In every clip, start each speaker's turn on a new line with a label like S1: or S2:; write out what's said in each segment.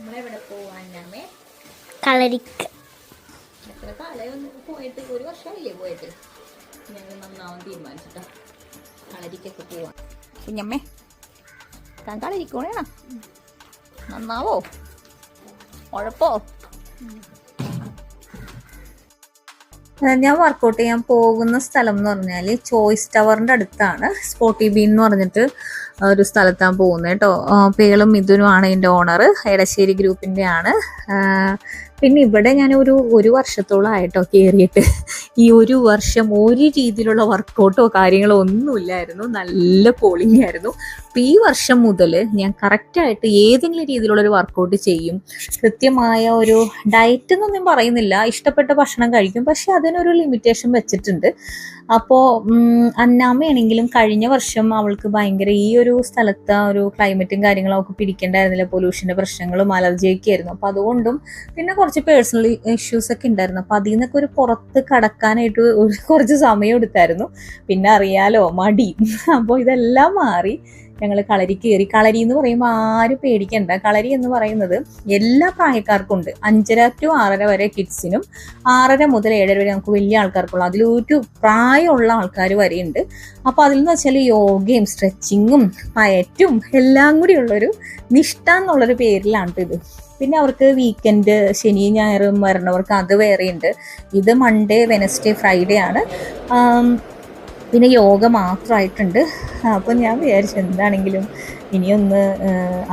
S1: നമ്മളെവിടെ പോവാന്നമ്മേ?
S2: കളരിക്ക്.
S1: എത്ര കാലം പോയിട്ട്? 1 വർഷമായില്ലേ പോയിട്ട്? ഞങ്ങൾ നന്നാവാൻ തീരുമാനിച്ചിട്ടോ കളരിക്കൊക്കെ പോവാം. കുഞ്ഞമ്മേ താൻ കളരിക്കോണേ നന്നാവോ? ഉഴപ്പോ?
S3: ഞാൻ വർക്കൗട്ട് ചെയ്യാൻ പോകുന്ന സ്ഥലം എന്ന് പറഞ്ഞാൽ ചോയ്സ് ടവറിൻ്റെ അടുത്താണ്. സ്പോട്ടി ബീൻ എന്ന് പറഞ്ഞിട്ട് ഒരു സ്ഥലത്താണ് പോകുന്നത് കേട്ടോ. പേളും മിഥുനുമാണ് ഇതിൻ്റെ ഓണർ. എടശ്ശേരി ഗ്രൂപ്പിൻ്റെ ആണ്. പിന്നെ ഇവിടെ ഞാൻ ഒരു വർഷത്തോളം ആയിട്ടോ കയറിയിട്ട്. ഈ 1 വർഷം ഒരു രീതിയിലുള്ള വർക്കൗട്ടോ കാര്യങ്ങളോ ഒന്നുമില്ലായിരുന്നു. നല്ല പോളിംഗ് ആയിരുന്നു. അപ്പോൾ ഈ വർഷം മുതൽ ഞാൻ കറക്റ്റായിട്ട് ഏതെങ്കിലും രീതിയിലുള്ളൊരു വർക്കൗട്ട് ചെയ്യും. കൃത്യമായ ഒരു ഡയറ്റ് എന്നൊന്നും പറയുന്നില്ല, ഇഷ്ടപ്പെട്ട ഭക്ഷണം കഴിക്കും, പക്ഷെ അതിനൊരു ലിമിറ്റേഷൻ വെച്ചിട്ടുണ്ട്. അപ്പോൾ അന്നാമ്മയാണെങ്കിലും കഴിഞ്ഞ വർഷം അവൾക്ക് ഭയങ്കര ഈ ഒരു സ്ഥലത്തെ ഒരു ക്ലൈമറ്റും കാര്യങ്ങളും അവൾക്ക് പിടിക്കേണ്ടായിരുന്നില്ല. പൊല്യൂഷൻ്റെ പ്രശ്നങ്ങളും അലർജിയൊക്കെ ആയിരുന്നു. അപ്പോൾ അതുകൊണ്ടും പിന്നെ കുറച്ച് പേഴ്സണൽ ഇഷ്യൂസൊക്കെ ഉണ്ടായിരുന്നു. അപ്പോൾ അതിൽ നിന്നൊക്കെ ഒരു പുറത്ത് കടക്കാനായിട്ട് കുറച്ച് സമയം എടുത്തായിരുന്നു. പിന്നെ അറിയാലോ മടി. അപ്പോൾ ഇതെല്ലാം മാറി ഞങ്ങൾ കളരി കയറി. കളരി എന്ന് പറയുമ്പോൾ ആരും പേടിക്കണ്ട. കളരി എന്ന് പറയുന്നത് എല്ലാ പ്രായക്കാർക്കും ഉണ്ട്. 5:30 to 6:30 വരെ കിഡ്സിനും, 6:30 മുതൽ 7:30 വരെ നമുക്ക് വലിയ ആൾക്കാർക്കുള്ള, അതിലൊരു പ്രായമുള്ള ആൾക്കാർ വരെയുണ്ട്. അപ്പോൾ അതിൽ നിന്ന് വെച്ചാൽ യോഗയും സ്ട്രെച്ചിങ്ങും പയറ്റും എല്ലാം കൂടി ഉള്ളൊരു നിഷ്ഠ എന്നുള്ളൊരു പേരിലാണ് ഇത്. പിന്നെ അവർക്ക് വീക്കെൻഡ് ശനി ഞായറും വരണവർക്ക് അത് വേറെയുണ്ട്. ഇത് മൺഡേ വെനസ്ഡേ ഫ്രൈഡേ ആണ്. പിന്നെ യോഗ മാത്രമായിട്ടുണ്ട്. അപ്പോൾ ഞാൻ വിചാരിച്ചു എന്താണെങ്കിലും ഇനിയൊന്ന്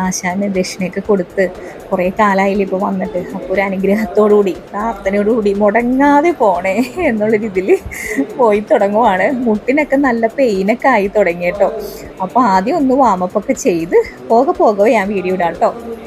S3: ആശാന് ദക്ഷിണയൊക്കെ കൊടുത്ത് കുറേ കാലമായില്ല ഇപ്പോൾ വന്നിട്ട്. അപ്പോൾ ഒരു അനുഗ്രഹത്തോടുകൂടി പ്രാർത്ഥനയോടുകൂടി മുടങ്ങാതെ പോണേ എന്നുള്ളൊരിതിൽ പോയി തുടങ്ങുവാണ്. മുട്ടിനൊക്കെ നല്ല പെയിനൊക്കെ ആയി തുടങ്ങി കേട്ടോ. അപ്പോൾ ആദ്യം ഒന്ന് വാമപ്പൊക്കെ ചെയ്ത് പോകെ ഞാൻ വീഡിയോ ഇടാം കേട്ടോ.